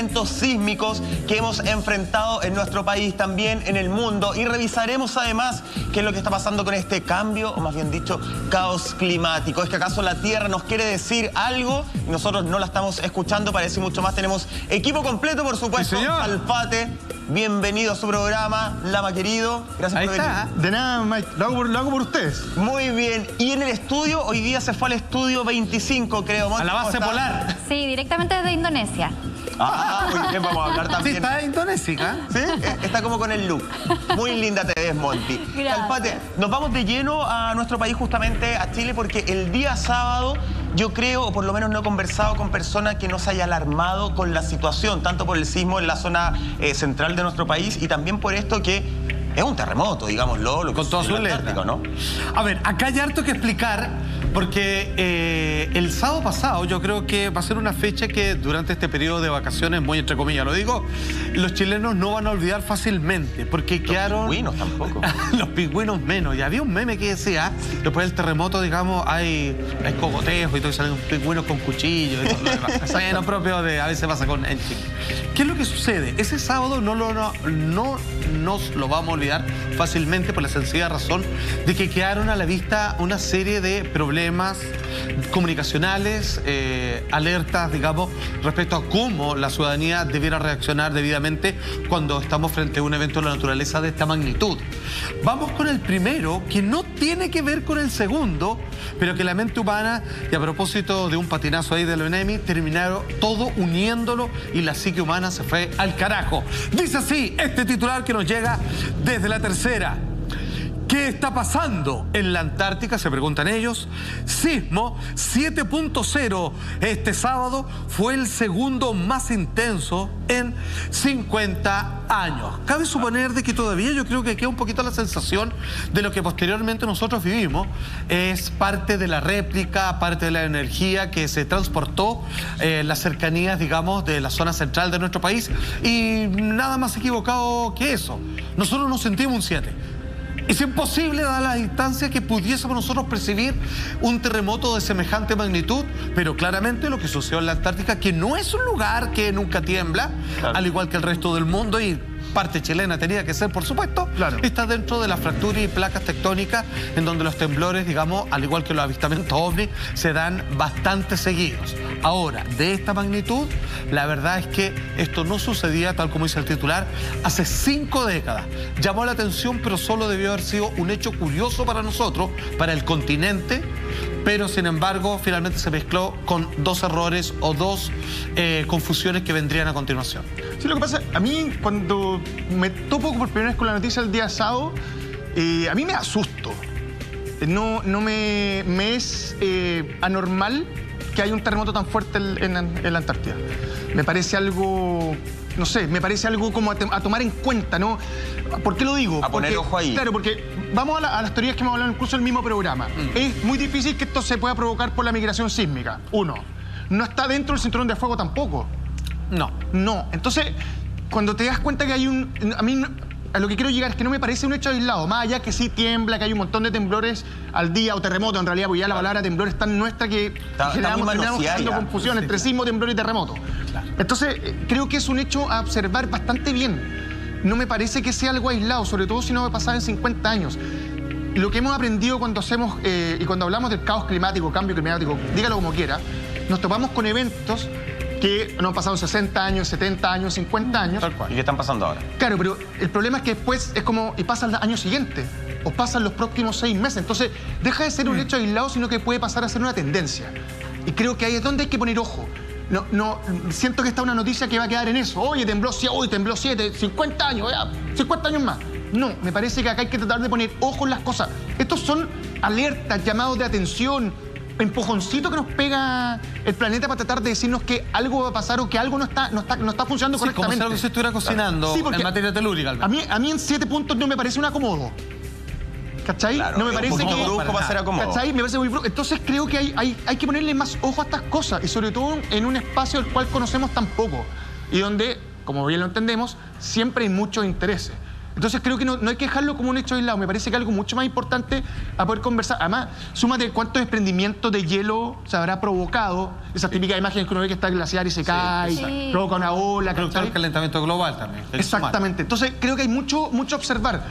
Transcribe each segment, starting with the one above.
eventos sísmicos que hemos enfrentado en nuestro país, también en el mundo, y revisaremos además qué es lo que está pasando con este cambio, o más bien dicho, caos climático. ¿Es que acaso la Tierra nos quiere decir algo y nosotros no la estamos escuchando? Para decir mucho más tenemos equipo completo, por supuesto. Sí, señor. Alfate, bienvenido a su programa. Lama, querido, gracias por venir. De nada, Mike. Lo hago por ustedes. Muy bien. Y en el estudio, hoy día se fue al estudio 25, creo. A la base polar. Sí, directamente desde Indonesia. Ah, muy bien, vamos a hablar Sí, también. está indonésica. ¿Sí? Está como con el look. Muy linda te ves, Monty. Gracias. Alfate, nos vamos de lleno a nuestro país, justamente a Chile, porque el día sábado yo creo, o por lo menos no he conversado con personas que no se haya alarmado con la situación, tanto por el sismo en la zona central de nuestro país y también por esto que es un terremoto, digámoslo, lo que Con toda su sucede en el letra, Antártico, ¿no? A ver, acá hay harto que explicar, porque el sábado pasado yo creo que va a ser una fecha que durante este periodo de vacaciones, muy entre comillas lo digo, los chilenos no van a olvidar fácilmente, porque quedaron... Los pingüinos tampoco. Los pingüinos menos. Y había un meme que decía, después del terremoto, digamos, hay cogoteos y todo, y salen pingüinos con cuchillos y todo lo demás. Eso es lo propio de, a veces pasa en Chile. ¿Qué es lo que sucede? Ese sábado no nos lo vamos a olvidar fácilmente por la sencilla razón de que quedaron a la vista una serie de problemas comunicacionales, alertas, digamos, respecto a cómo la ciudadanía debiera reaccionar debidamente cuando estamos frente a un evento de la naturaleza de esta magnitud. Vamos con el primero, que no tiene que ver con el segundo, pero que la mente humana, y a propósito de un patinazo ahí de lo Enemi, terminaron todo uniéndolo y la psique humana se fue al carajo. Dice así este titular que nos llega desde La Tercera. ¿Qué está pasando en la Antártica? Se preguntan ellos. Sismo 7.0 este sábado fue el segundo más intenso en 50 años. Cabe suponer de que todavía yo creo que queda un poquito la sensación de lo que posteriormente nosotros vivimos. Es parte de la réplica, parte de la energía que se transportó en las cercanías, digamos, de la zona central de nuestro país. Y nada más equivocado que eso. Nosotros nos sentimos un 7. Es imposible, dada la distancia, que pudiésemos nosotros percibir un terremoto de semejante magnitud, pero claramente lo que sucedió en la Antártica, que no es un lugar que nunca tiembla, claro, al igual que el resto del mundo, y parte chilena tenía que ser, por supuesto, claro, está dentro de la fractura y placas tectónicas, en donde los temblores, digamos, al igual que los avistamientos ovni, se dan bastante seguidos. Ahora, de esta magnitud, la verdad es que esto no sucedía, tal como dice el titular, hace 5 décadas. Llamó la atención, pero solo debió haber sido un hecho curioso para nosotros, para el continente, pero sin embargo finalmente se mezcló con dos errores o dos confusiones que vendrían a continuación. Sí, lo que pasa, a mí cuando me topo por primera vez con la noticia el día sábado, a mí me asusto. No me es anormal que haya un terremoto tan fuerte en la Antártida. Me parece algo... No sé, me parece algo como a tomar en cuenta, ¿no? ¿Por qué lo digo? A poner ojo ahí. Claro, porque vamos a las teorías que hemos hablado incluso en el mismo programa. Es muy difícil que esto se pueda provocar por la migración sísmica. Uno, no está dentro del cinturón de fuego tampoco. No. No. Entonces, cuando te das cuenta que hay un... A mí, a lo que quiero llegar es que no me parece un hecho aislado. Más allá que sí tiembla, que hay un montón de temblores al día, o terremoto, en realidad, porque ya la palabra temblor es tan nuestra que terminamos generando confusión entre sismo, temblor y terremoto. Claro. Entonces, creo que es un hecho a observar bastante bien. No me parece que sea algo aislado, sobre todo si no me pasaba en 50 años. Lo que hemos aprendido cuando hacemos, y cuando hablamos del caos climático, cambio climático, dígalo como quiera, nos topamos con eventos que nos han pasado 60 años, 70 años, 50 años. ¿Y qué están pasando ahora? Claro, pero el problema es que después es como, y pasan los años siguientes, o pasan los próximos 6 meses. Entonces, deja de ser un hecho aislado, sino que puede pasar a ser una tendencia. Y creo que ahí es donde hay que poner ojo. No, siento que está una noticia que va a quedar en eso. Oye, tembló 7, 50 años, 50 años más. No, me parece que acá hay que tratar de poner ojo en las cosas. Estos son alertas, llamados de atención, empujoncito que nos pega el planeta para tratar de decirnos que algo va a pasar o que algo no está funcionando correctamente. Como si algo se estuviera cocinando, sí, en materia telúrica. A mí en 7 puntos no me parece un acomodo. ¿Cachai? Claro, no me parece que... brusco va a ser acomodo. ¿Cachai? Me parece muy brusco. Entonces creo que hay que ponerle más ojo a estas cosas, y sobre todo en un espacio del cual conocemos tan poco y donde, como bien lo entendemos, siempre hay muchos intereses. Entonces creo que no hay que dejarlo como un hecho aislado. Me parece que algo mucho más importante a poder conversar. Además, súmate cuántos desprendimientos de hielo se habrá provocado. Esas típicas imágenes que uno ve que está glaciar y se cae, sí. provoca una ola. Producto del calentamiento global también. Exactamente. Entonces creo que hay mucho a observar.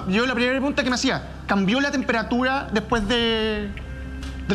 Yo la primera pregunta que me hacía, ¿cambió la temperatura después del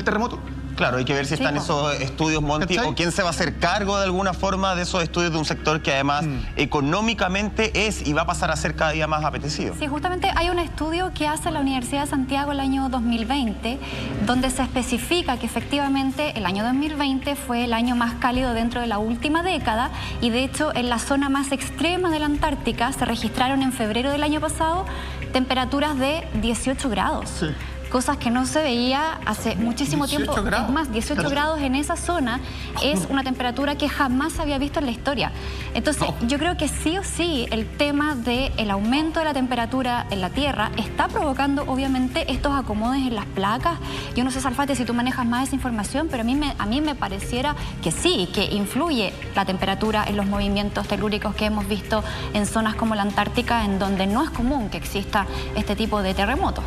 terremoto? Claro, hay que ver si están esos estudios, Monty, ¿cachai? o quién se va a hacer cargo de alguna forma de esos estudios de un sector que además económicamente es y va a pasar a ser cada día más apetecido. Sí, justamente hay un estudio que hace la Universidad de Santiago el año 2020, donde se especifica que efectivamente el año 2020 fue el año más cálido dentro de la última década y de hecho en la zona más extrema de la Antártica se registraron en febrero del año pasado temperaturas de 18 grados. Sí. Cosas que no se veía hace muchísimo tiempo. grados. Es más, 18 grados en esa zona es una temperatura que jamás se había visto en la historia. Entonces, yo creo que sí o sí el tema del aumento de la temperatura en la Tierra está provocando, obviamente, estos acomodes en las placas. Yo no sé, Salfate, si tú manejas más esa información, pero a mí me pareciera que sí, que influye la temperatura en los movimientos telúricos que hemos visto en zonas como la Antártica, en donde no es común que exista este tipo de terremotos.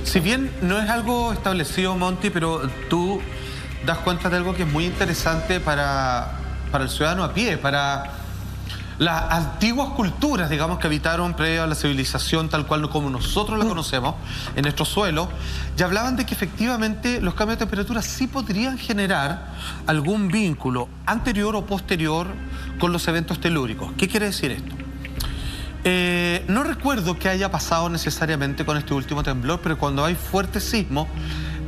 Si bien no es algo establecido, Monty, pero tú das cuenta de algo que es muy interesante para el ciudadano a pie, para las antiguas culturas, digamos, que habitaron previo a la civilización tal cual como nosotros la conocemos en nuestro suelo, ya hablaban de que efectivamente los cambios de temperatura sí podrían generar algún vínculo anterior o posterior con los eventos telúricos. ¿Qué quiere decir esto? No recuerdo qué haya pasado necesariamente con este último temblor, pero cuando hay fuertes sismos,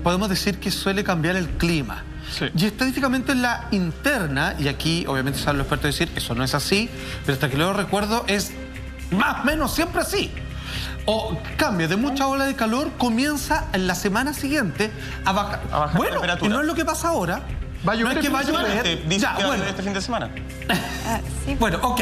podemos decir que suele cambiar el clima. Sí. Y estadísticamente en la interna, y aquí obviamente saben los expertos decir, eso no es así, pero hasta que lo recuerdo es más o menos siempre así. O cambia de mucha ola de calor, comienza en la semana siguiente a bajar. Bueno, temperatura. y no es lo que pasa ahora. Va a No llover es que el va a fin de semana. llover. Dice Ya, que va a bueno. llover este fin de semana. Sí. Bueno, ok.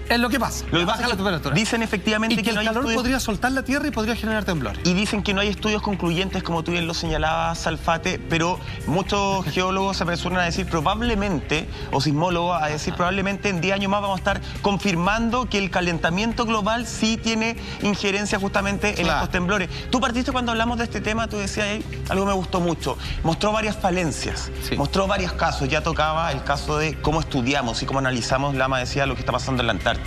Es lo que pasa. Lo que Baja pasa es la que temperatura. dicen efectivamente Y que no el hay calor estudios- podría soltar la tierra y podría generar temblores. Y dicen que no hay estudios concluyentes, como tú bien lo señalabas, Salfate, pero muchos geólogos se apresuran a decir probablemente, o sismólogos a decir probablemente en 10 años más vamos a estar confirmando que el calentamiento global sí tiene injerencia justamente en Claro. estos temblores. Tú partiste cuando hablamos de este tema, tú decías, algo me gustó mucho, mostró varias falencias, Sí. mostró varios casos, ya tocaba el caso de cómo estudiamos y cómo analizamos, Lama decía, lo que está pasando en la Antártica.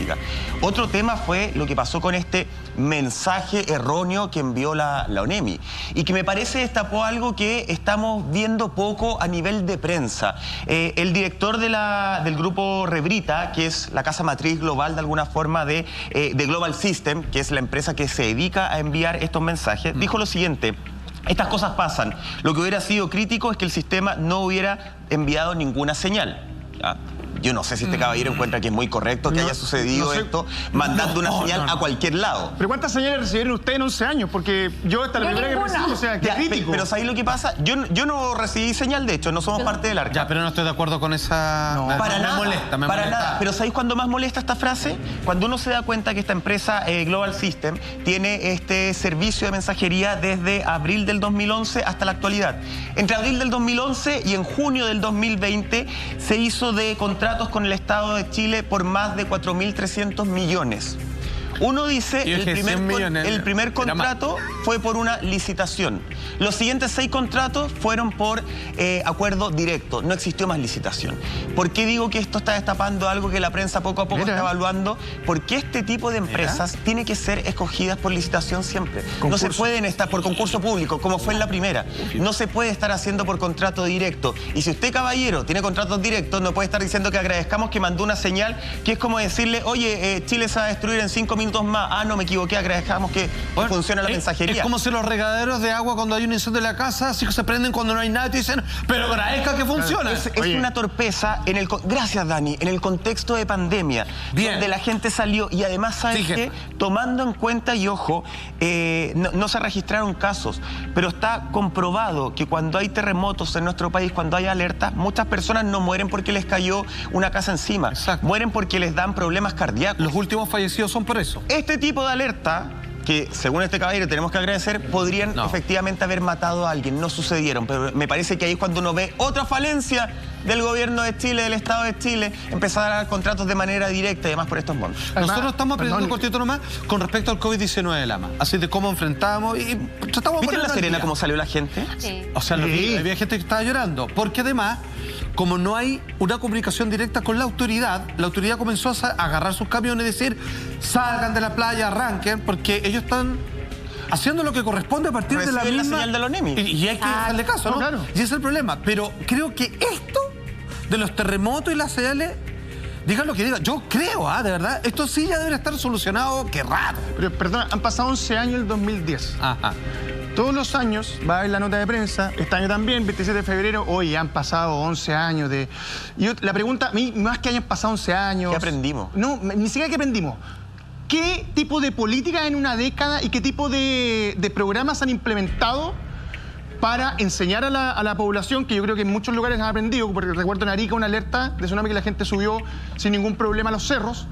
Otro tema fue lo que pasó con este mensaje erróneo que envió la ONEMI y que me parece destapó algo que estamos viendo poco a nivel de prensa. El director del grupo Rebrita, que es la casa matriz global de alguna forma de Global System, que es la empresa que se dedica a enviar estos mensajes, dijo lo siguiente: estas cosas pasan. Lo que hubiera sido crítico es que el sistema no hubiera enviado ninguna señal. ¿Ya? Yo no sé si este caballero encuentra que es muy correcto que haya sucedido no sé. esto mandando una señal a cualquier lado. ¿Pero cuántas señales recibieron ustedes en 11 años? Porque yo esta es la Yo primera que ninguna. recibí, o sea, qué Ya, crítico. pero ¿sabéis lo que pasa? Yo no recibí señal, de hecho, no somos parte del ARCA. Ya, pero no estoy de acuerdo con esa... No, Para me nada, molesta, me para molesta. nada. Pero ¿sabéis cuándo más molesta esta frase? Cuando uno se da cuenta que esta empresa Global System tiene este servicio de mensajería desde abril del 2011 hasta la actualidad. Entre abril del 2011 y en junio del 2020 se hizo de contratos con el Estado de Chile por más de 4.300 millones. Uno dice, Yo dije 100 millones, el primer era más. contrato fue por una licitación. Los siguientes 6 contratos fueron por acuerdo directo. No existió más licitación. ¿Por qué digo que esto está destapando algo que la prensa poco a poco Mira. está evaluando? Porque este tipo de empresas tiene que ser escogidas por licitación siempre. No se pueden estar por concurso público, como fue en la primera. No se puede estar haciendo por contrato directo. Y si usted, caballero, tiene contratos directos, no puede estar diciendo que agradezcamos que mandó una señal, que es como decirle, oye, Chile se va a destruir en 5 minutos más. Ah, no, me equivoqué, agradezcamos que funciona la mensajería. Es como si los regaderos de agua cuando hay un incendio en la casa, así que se prenden cuando no hay nada y te dicen, pero agradezca que funciona. Es Oye. una torpeza en el... Gracias, Dani. En el contexto de pandemia, Bien. donde la gente salió y además, ¿sabes Sí, qué? jefe. Tomando en cuenta, y ojo, no se registraron casos, pero está comprobado que cuando hay terremotos en nuestro país, cuando hay alertas, muchas personas no mueren porque les cayó una casa encima. Exacto. Mueren porque les dan problemas cardíacos. Los últimos fallecidos son por eso. Este tipo de alerta, que según este caballero tenemos que agradecer, podrían No. efectivamente haber matado a alguien. No sucedieron, pero me parece que ahí es cuando uno ve otra falencia del gobierno de Chile, del Estado de Chile, empezar a dar contratos de manera directa y además por estos montos. Nosotros estamos aprendiendo cortito nomás con respecto al COVID-19 de Lama. Así de cómo enfrentamos y tratamos de ¿Viste en La Serena cómo salió la gente? Sí. O sea, había gente que estaba llorando. Porque además, como no hay una comunicación directa con la autoridad comenzó a agarrar sus camiones y decir, salgan de la playa, arranquen, porque ellos están haciendo lo que corresponde a partir de la Reciben misma... la señal de los NEMI. Y hay que hacerle caso, ¿no? Claro. Y ese es el problema. Pero creo que esto de los terremotos y las señales, digan lo que digan, yo creo, de verdad, esto sí ya debe estar solucionado, qué raro. Pero, perdón, han pasado 11 años el 2010. Ajá. Todos los años va a haber la nota de prensa, este año también, 27 de febrero, hoy han pasado 11 años de... la pregunta, a mí, más que hayan pasado 11 años... ¿Qué aprendimos? No, ni siquiera qué aprendimos. ¿Qué tipo de política en una década y qué tipo de programas han implementado para enseñar a la población, que yo creo que en muchos lugares han aprendido, porque recuerdo en Arica una alerta de tsunami que la gente subió sin ningún problema a los cerros?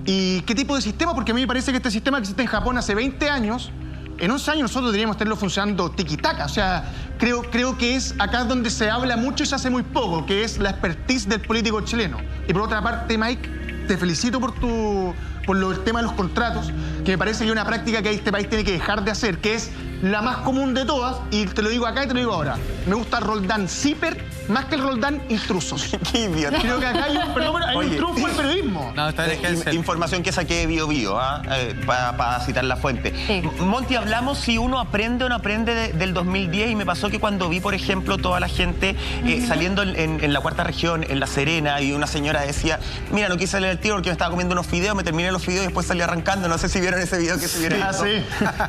¿Y qué tipo de sistema? Porque a mí me parece que este sistema que existe en Japón hace 20 años... En 11 años nosotros deberíamos tenerlo funcionando tiki-taka. O sea, creo que es acá donde se habla mucho y se hace muy poco, que es la expertise del político chileno. Y por otra parte, Mike, te felicito por el tema de los contratos, que me parece que es una práctica que este país tiene que dejar de hacer, que es la más común de todas, y te lo digo acá y te lo digo ahora. Me gusta el Roldán zipper más que el Roldán intrusos. Qué idiota. Creo que acá hay un trunfo del periodismo. No, está bien, Información que saqué de Bio, para citar la fuente. Sí. Monty, hablamos si uno aprende o no aprende del 2010 y me pasó que cuando vi, por ejemplo, toda la gente saliendo en la cuarta región, en La Serena, y una señora decía, mira, no quise salir al tiro porque me estaba comiendo unos fideos, me terminé los fideos y después salí arrancando. No sé si vieron ese video que subieron. Sí.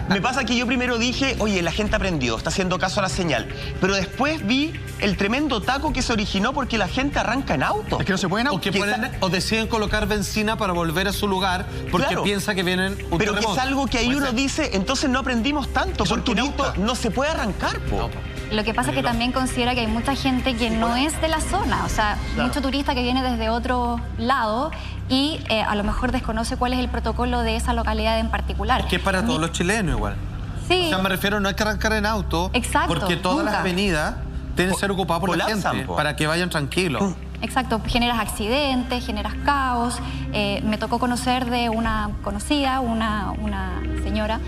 Me pasa que yo primero dije, oye, la gente aprendió, está haciendo caso a la señal. Pero después vi el tremendo taco que se originó porque la gente arranca en auto. Es que no se pueden O deciden colocar benzina para volver a su lugar porque Claro. piensa que vienen un Pero que terremoto. es algo que ahí Puede uno ser. dice, entonces no aprendimos tanto, Son porque en auto turistas. no se puede arrancar, po. No, po. Lo que pasa es que también considera que hay mucha gente que no es de la zona, o sea, mucho turista que viene desde otro lado y a lo mejor desconoce cuál es el protocolo de esa localidad en particular. Que es para todos los chilenos igual. Sí. O sea, me refiero, no hay que arrancar en auto. Exacto, Porque todas las nunca. avenidas tienen que ser ocupadas por la colapsan, gente po. para que vayan tranquilos. Exacto, generas accidentes, generas caos. Me tocó conocer de una conocida, una señora,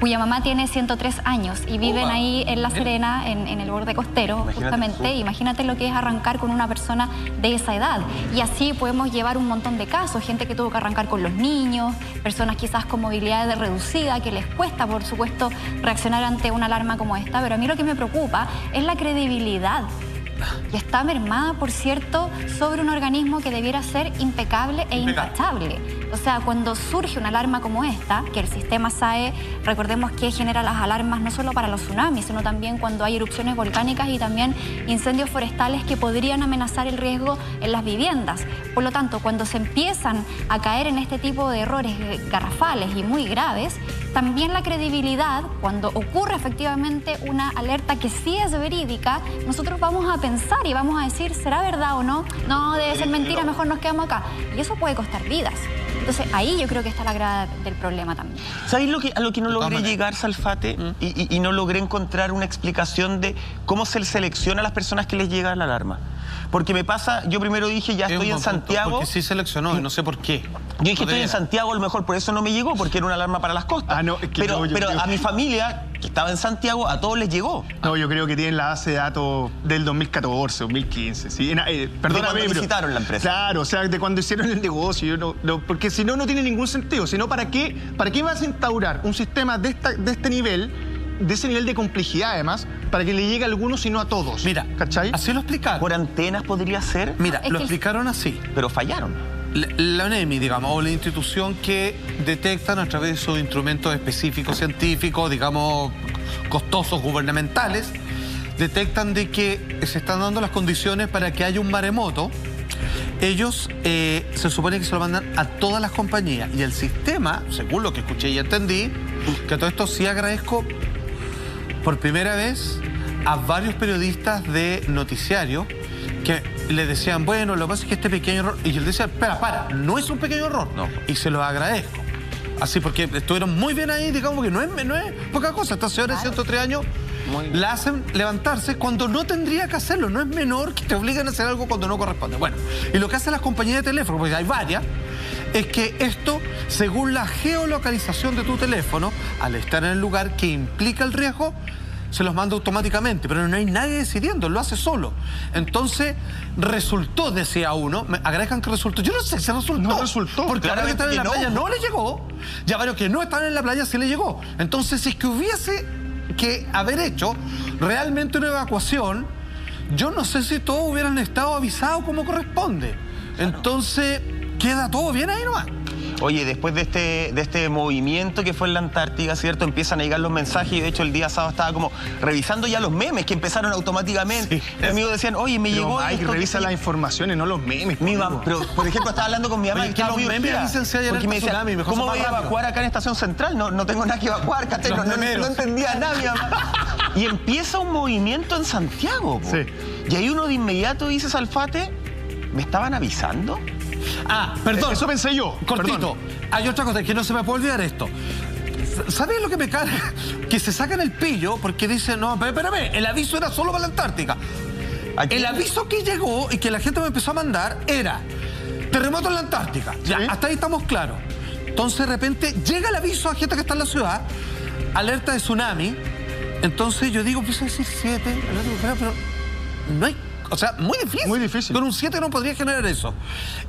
cuya mamá tiene 103 años y viven ahí en La Serena, en el borde costero, Imagínate justamente. tú. Imagínate lo que es arrancar con una persona de esa edad. Y así podemos llevar un montón de casos, gente que tuvo que arrancar con los niños, personas quizás con movilidad reducida, que les cuesta, por supuesto, reaccionar ante una alarma como esta. Pero a mí lo que me preocupa es la credibilidad, que está mermada, por cierto, sobre un organismo que debiera ser impecable e intachable. O sea, cuando surge una alarma como esta, que el sistema SAE, recordemos que genera las alarmas no solo para los tsunamis, sino también cuando hay erupciones volcánicas y también incendios forestales que podrían amenazar el riesgo en las viviendas. Por lo tanto, cuando se empiezan a caer en este tipo de errores garrafales y muy graves, también la credibilidad, cuando ocurre efectivamente una alerta que sí es verídica, nosotros vamos a pensar y vamos a decir, ¿será verdad o no? No, debe ser mentira, mejor nos quedamos acá. Y eso puede costar vidas. Entonces, ahí yo creo que está la grave del problema también. ¿Sabéis a lo que no logré maneras. llegar, Salfate? Y no logré encontrar una explicación de cómo se selecciona a las personas que les llega la alarma. Porque me pasa, yo primero dije, ya Es un estoy en buen punto, Santiago. Porque sí seleccionó y no sé por qué. Yo dije, estoy en debiera. Santiago, a lo mejor por eso no me llegó, porque era una alarma para las costas. Ah, no, es que pero no, yo pero creo- a mi familia, que estaba en Santiago, a todos les llegó. No, yo creo que tienen la base de datos del 2014, 2015. ¿Sí? Perdóname, cuando pero- licitaron la empresa. Claro, o sea, de cuando hicieron el negocio. Porque si no, no tiene ningún sentido. Si no, ¿para qué vas a instaurar un sistema de este nivel, de ese nivel de complejidad además, para que le llegue a algunos y no a todos? Mira, ¿cachai? así lo explicaron. Por antenas podría ser, Mira, Es lo que- explicaron así. pero fallaron. La ONEMI, digamos, o la institución que detectan a través de sus instrumentos específicos científicos, digamos, costosos gubernamentales, detectan de que se están dando las condiciones para que haya un maremoto. Ellos se supone que se lo mandan a todas las compañías y el sistema, según lo que escuché y entendí, que a todo esto sí agradezco por primera vez a varios periodistas de noticiario que le decían, bueno, lo que pasa es que este pequeño error... Y él decía, espera, no es un pequeño error. No. Y se lo agradezco. Así, porque estuvieron muy bien ahí, digamos que no es poca cosa. Esta señora de 103 años la hacen levantarse cuando no tendría que hacerlo. No es menor que te obliguen a hacer algo cuando no corresponde. Bueno, y lo que hacen las compañías de teléfono, porque hay varias, es que esto, según la geolocalización de tu teléfono, al estar en el lugar que implica el riesgo, se los manda automáticamente, pero no hay nadie decidiendo, lo hace solo. Entonces, resultó, decía uno, me agregan que resultó. Yo no sé si resultó. No resultó. Porque a varios que están en la playa no le llegó, y a varios que no están en la playa sí le llegó. Entonces, si es que hubiese que haber hecho realmente una evacuación, yo no sé si todos hubieran estado avisados como corresponde. Entonces, queda todo bien ahí nomás. Oye, después de este movimiento que fue en la Antártica, ¿cierto? Empiezan a llegar los mensajes y de hecho el día sábado estaba como revisando ya los memes que empezaron automáticamente. Sí. Mis amigos decían, oye, me llegó Mike, esto. revisa las informaciones, no los memes. Pero, por ejemplo, estaba hablando con mi mamá Oye, que que estaba los muy memes urgida, dicen si hay porque me alerta decía, tsunami, mejor ¿cómo son voy a más rápidos. evacuar acá en Estación Central? No tengo nada que evacuar, ¿cachai? Los No memeros. entendía nada, mi mamá. Y empieza un movimiento en Santiago, po. Sí. Y ahí uno de inmediato dice, Salfate, ¿me estaban avisando? Ah, perdón. Eso pensé yo. Cortito. Perdón. Hay otra cosa, que no se me puede olvidar esto. ¿Sabes lo que me carga? Que se sacan el pillo porque dicen, no, espérame, el aviso era solo para la Antártica. Aquí- El aviso que llegó y que la gente me empezó a mandar era terremoto en la Antártica. Ya, Sí. hasta ahí estamos claros. Entonces, de repente, llega el aviso a gente que está en la ciudad, alerta de tsunami. Entonces, yo digo, empiezo a decir 7, pero no hay... O sea, muy difícil. Muy difícil. Con un 7 no podría generar eso.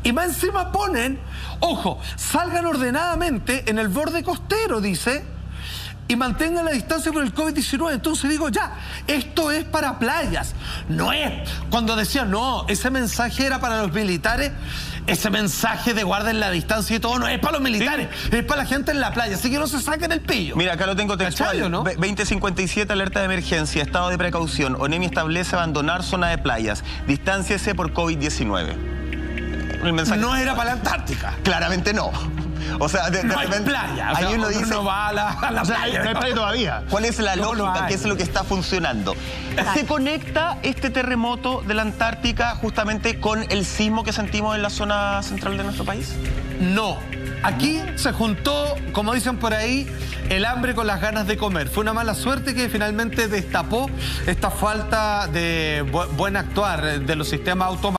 Y más encima ponen, ojo, salgan ordenadamente en el borde costero, dice, y mantengan la distancia por el COVID-19. Entonces digo, ya, esto es para playas. No es. Cuando decían, no, ese mensaje era para los militares, ese mensaje de guarden la distancia y todo, no es para los militares, es para la gente en la playa. Así que no se saquen el pillo. Mira, acá lo tengo textual. ¿Cachai, o no? 2057, alerta de emergencia, estado de precaución. ONEMI establece abandonar zona de playas. Distánciese por COVID-19. El mensaje... No era para la Antártica. Claramente no. O sea, de No hay repente, playa. ahí o sea, uno dice, no va a la O sea, playa. no hay playa todavía. ¿cuál es la No, no lógica? hay. ¿Qué es lo que está funcionando? ¿Se conecta este terremoto de la Antártica justamente con el sismo que sentimos en la zona central de nuestro país? No. Aquí se juntó, como dicen por ahí, el hambre con las ganas de comer. Fue una mala suerte que finalmente destapó esta falta de buen actuar de los sistemas automáticos.